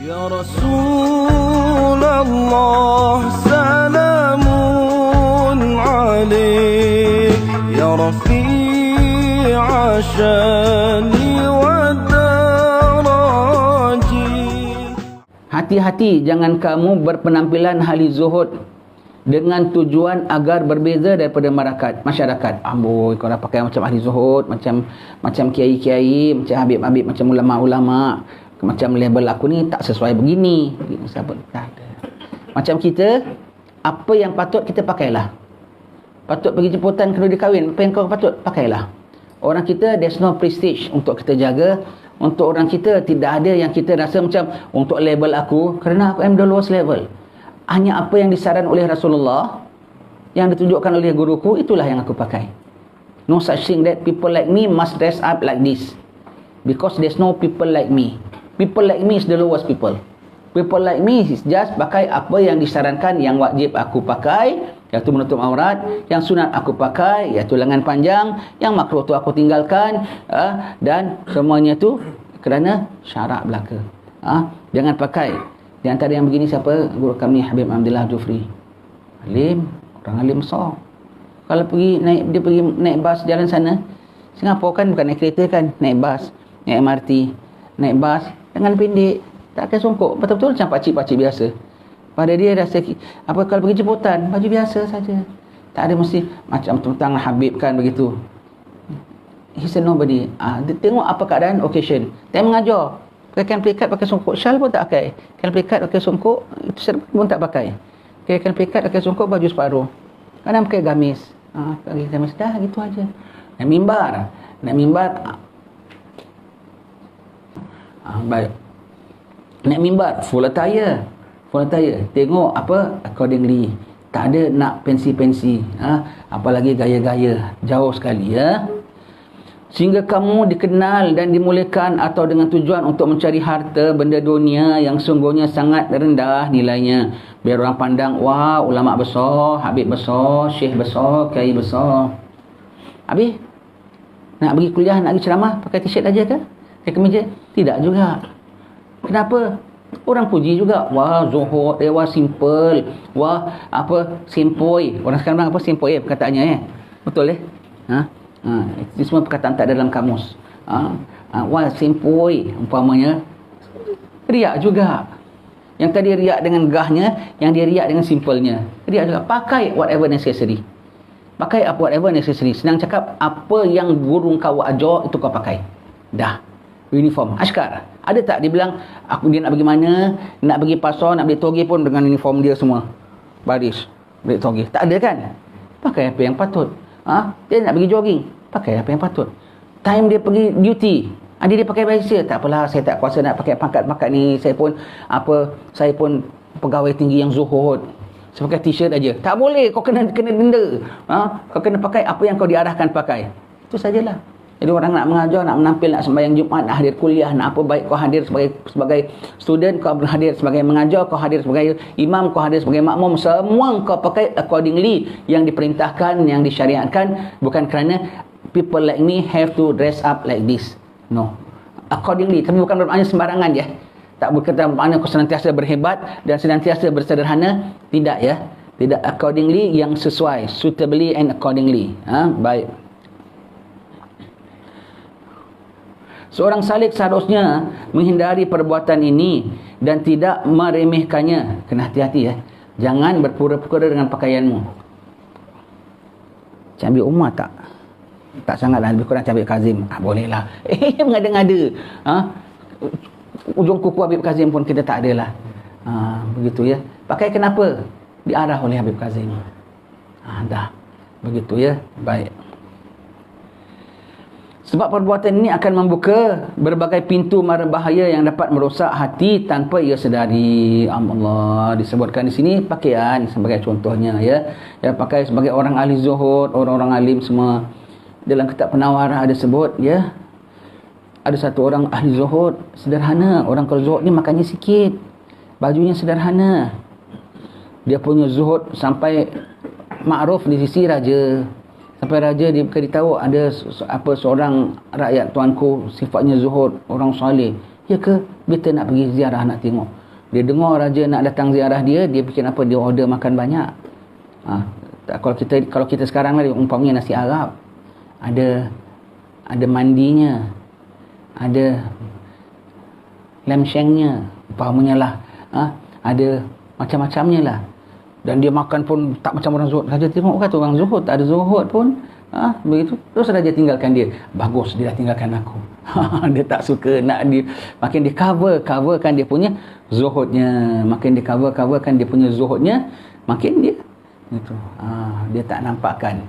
Ya Rasulullah salamun alaik ya Rafi'a syani wa daraji. Hati-hati jangan kamu berpenampilan ahli zuhud dengan tujuan agar berbeza daripada masyarakat. Amboi, kau dah pakai macam ahli zuhud, macam kiai-kiai, macam habib-habib, macam ulama-ulama, macam label aku ni tak sesuai begini. Tak ada. Macam kita, apa yang patut kita pakailah. Patut pergi jemputan kena dikahwin, apa yang kau patut pakailah. Orang kita, there's no prestige untuk kita jaga. Untuk orang kita, tidak ada yang kita rasa macam untuk label aku, kerana aku am the lowest level. Hanya apa yang disaran oleh Rasulullah, yang ditunjukkan oleh guruku, itulah yang aku pakai. No such thing that people like me must dress up like this. Because there's no people like me. People like me is the lowest people. People like me is just pakai apa yang disarankan, yang wajib aku pakai, iaitu menutup aurat, yang sunat aku pakai, iaitu lengan panjang, yang makruh tu aku tinggalkan, dan semuanya tu kerana syarak belaka. Jangan pakai. Di antara yang begini siapa? Guru kami Habib Abdullah Jufri. Alim, orang alim besar. Kalau dia pergi naik bas jalan sana, Singapura kan bukan naik kereta kan, naik bas, naik MRT, naik bas, dengan pendek, tak akan songkok, betul-betul macam pakcik-pakcik biasa. Pada dia rasa kalau pergi jemputan, baju biasa saja. Tak ada mesti macam tentang Habib kan begitu. He said nobody. Tengok apa keadaan occasion. Dia mengajar. Pakai plikat pakai songkok, syal pun tak pakai. Kain plikat pakai songkok, itu serban pun tak pakai. Kain plikat pakai songkok, baju separuh. Kadang pakai gamis. Pakai gamis dah gitu aja. Naik mimbar. Baik. Naik mimbar, full attire. Tengok apa accordingly. Tak ada nak pensi-pensi. Apalagi gaya-gaya. Jauh sekali ya. Sehingga kamu dikenal dan dimuliakan atau dengan tujuan untuk mencari harta benda dunia yang sungguhnya sangat rendah nilainya. Biar orang pandang, wah ulama besar, habib besar, syekh besar, kiai besar. Habis nak pergi kuliah, nak pergi ceramah, pakai t-shirt aja ke? Pakai kemeja? Tidak juga. Kenapa? Orang puji juga. Wah zuhud, wah simple, wah sempoi. Orang sekarang apa sempoi perkataannya Betul itu semua perkataan tak ada dalam kamus. Wah sempoi umpamanya. Riak juga. Yang tadi riak dengan gahnya, yang dia riak dengan simpelnya. Riak juga. Pakai whatever necessary. Senang cakap, apa yang guru kau ajar itu kau pakai. Dah. Uniform. Askar. Ada tak dia bilang dia nak pergi mana, nak pergi pasar, nak beli toge pun dengan uniform dia semua. Baris. Beli toge. Tak ada kan? Pakai apa yang patut. Dia nak pergi jogging, pakai apa yang patut. Time dia pergi duty, dia pakai bicycle, tak apalah, saya tak kuasa nak pakai pangkat-pangkat ni, saya pun pegawai tinggi yang zuhud, saya pakai t-shirt aja. Tak boleh, kau kena denda. Kau kena pakai apa yang kau diarahkan pakai. Itu sajalah. Jadi orang nak mengajar, nak menampil, nak sembahyang Jumaat, nak hadir kuliah, nak apa baik, kau hadir sebagai student, kau hadir sebagai mengajar, kau hadir sebagai imam, kau hadir sebagai makmum, semua kau pakai accordingly yang diperintahkan, yang disyariatkan, bukan kerana people like me have to dress up like this. No. Accordingly, tapi bukan bermakna sembarangan ya. Tak berkata bermakna kau senantiasa berhebat dan senantiasa bersederhana, tidak ya. Tidak, accordingly yang sesuai, suitably and accordingly. Baik. Seorang salik seharusnya menghindari perbuatan ini dan tidak meremehkannya. Kena hati-hati ya. Jangan berpura-pura dengan pakaianmu. Cambil Umar tak? Tak sangatlah, lebih kurang Habib Kazim. Bolehlah. Mengada-ngada. Ujung kuku Habib Kazim pun kita tak adalah. Begitu ya. Pakai kenapa? Diarah oleh Habib Kazim. Dah. Begitu ya. Baik. Sebab perbuatan ini akan membuka berbagai pintu mara bahaya yang dapat merosak hati tanpa ia sedari. Allah disebutkan di sini pakaian sebagai contohnya ya. Yang pakai sebagai orang ahli zuhud, orang-orang alim semua. Dalam kitab Penawarah ada sebut ya. Ada satu orang ahli zuhud, sederhana. Orang kalau zuhud ni makannya sikit. Bajunya sederhana. Dia punya zuhud sampai makruf di sisi raja. Sampai raja diberitahu ada seorang rakyat tuanku sifatnya zuhud, orang soleh. Ya ke? Kita nak pergi ziarah, nak tengok. Dia dengar raja nak datang ziarah dia fikir apa? Dia order makan banyak. Kalau kita sekarang lah, umpamanya nasi Arab, ada mandinya, ada lamb shanknya, umpamanya lah, ada macam-macamnya lah. Dan dia makan pun tak macam orang zuhud. Raja tengok kata orang zuhud, tak ada zuhud pun. Begitu. Terus raja tinggalkan dia. Bagus, dia dah tinggalkan aku. Dia tak suka nak makin dia coverkan dia punya zuhudnya. Makin dia coverkan dia punya zuhudnya, makin dia itu. Dia tak nampakkan.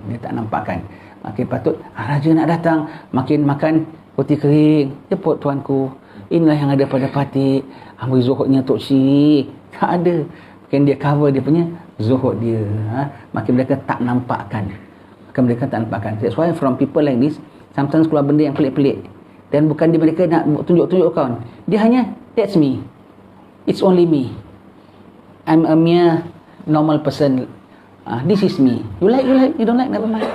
Makin patut raja nak datang, makin makan roti kering. Jemput tuanku. Inilah yang ada pada patik. Ambil zuhudnya Tok Syih. Tak ada. Makin dia cover dia punya zuhud dia. Makin mereka tak nampakkan. That's why from people like this, sometimes keluar benda yang pelik-pelik. Dan bukan dia mereka nak tunjuk-tunjuk kawan. Dia hanya, that's me. It's only me. I'm a mere normal person. This is me. You like, you don't like, never mind.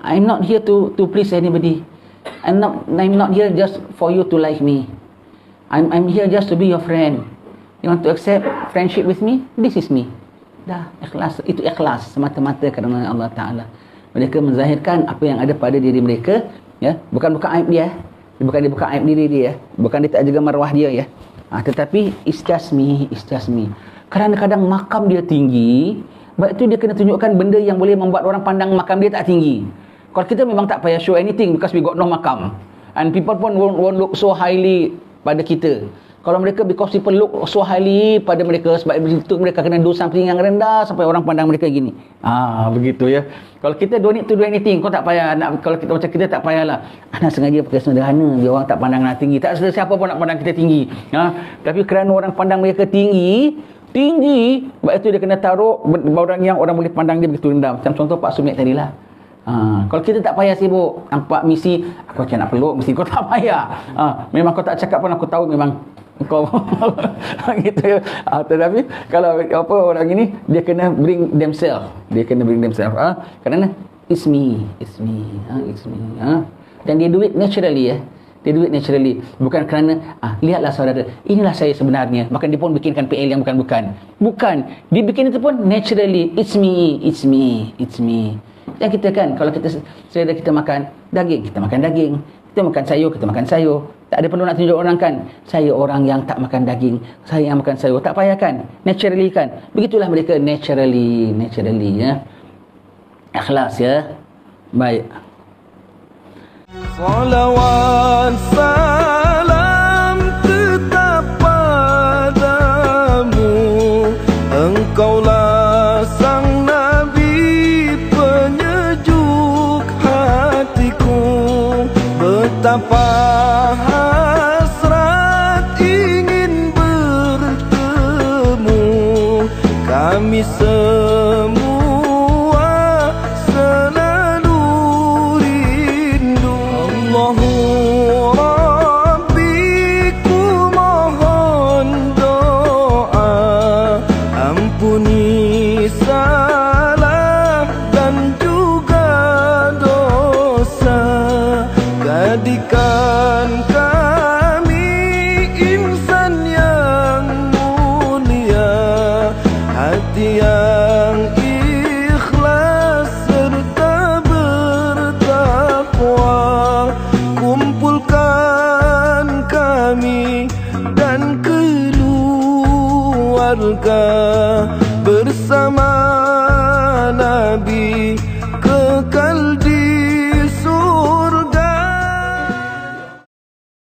I'm not here to please anybody. I'm not here just for you to like me. I'm here just to be your friend. You want to accept friendship with me? This is me. Dah, ikhlas. Itu ikhlas semata-mata kerana Allah Ta'ala. Mereka menzahirkan apa yang ada pada diri mereka, ya. Bukan aib dia, bukan aib diri dia, bukan dia tak jaga maruah dia, ya. Tetapi it's just me. Kerana kadang makam dia tinggi, sebab itu dia kena tunjukkan benda yang boleh membuat orang pandang makam dia tak tinggi. Kalau kita memang tak payah show anything because we got no makam, and people pun won't look so highly pada kita. Kalau mereka, because people look so highly pada mereka, sebab itu mereka kena do something yang rendah sampai orang pandang mereka gini. Begitu, ya. Kalau kita don't need to do anything, kau tak payah nak, kalau kita macam kita tak payahlah. Anak sengaja pakai sederhana biar orang tak pandang nak tinggi. Tak ada siapa pun nak pandang kita tinggi. Tapi kerana orang pandang mereka tinggi, sebab itu dia kena taruh barang yang orang boleh pandang dia begitu rendah. Macam contoh Pak Sumit tadilah. Kalau kita tak payah sibuk nampak misi, aku macam nak peluk, mesti kau tak payah. Memang kau tak cakap pun aku tahu memang kau gitu, ya. Tetapi kalau orang ini, dia kena bring themselves. Kerana it's me. Dan dia do it naturally, ya. Bukan kerana lihatlah saudara, inilah saya sebenarnya. Bahkan dia pun bikinkan PL yang bukan. Dia bikin itu pun naturally. It's me. Yang kita kan, kalau kita makan daging, kita makan daging. Kita makan sayur. Tak ada perlu nak tunjuk orang kan, saya orang yang tak makan daging, saya yang makan sayur. Tak payah kan, naturally kan. Begitulah mereka naturally, ya. Ikhlas, ya. Baik. Salawat salam tetap padamu, engkaulah sang Nabi penyejuk hatiku. Betapa hasrat ingin bertemu kami semua, selalu rindu. Allahu Rabbi, ku mohon doa, ampuni salah dan juga dosa. Jadikan kami insan yang mulia, hati yang ikhlas serta bertakwa. Kumpulkan kami dan keluarga bersama Nabi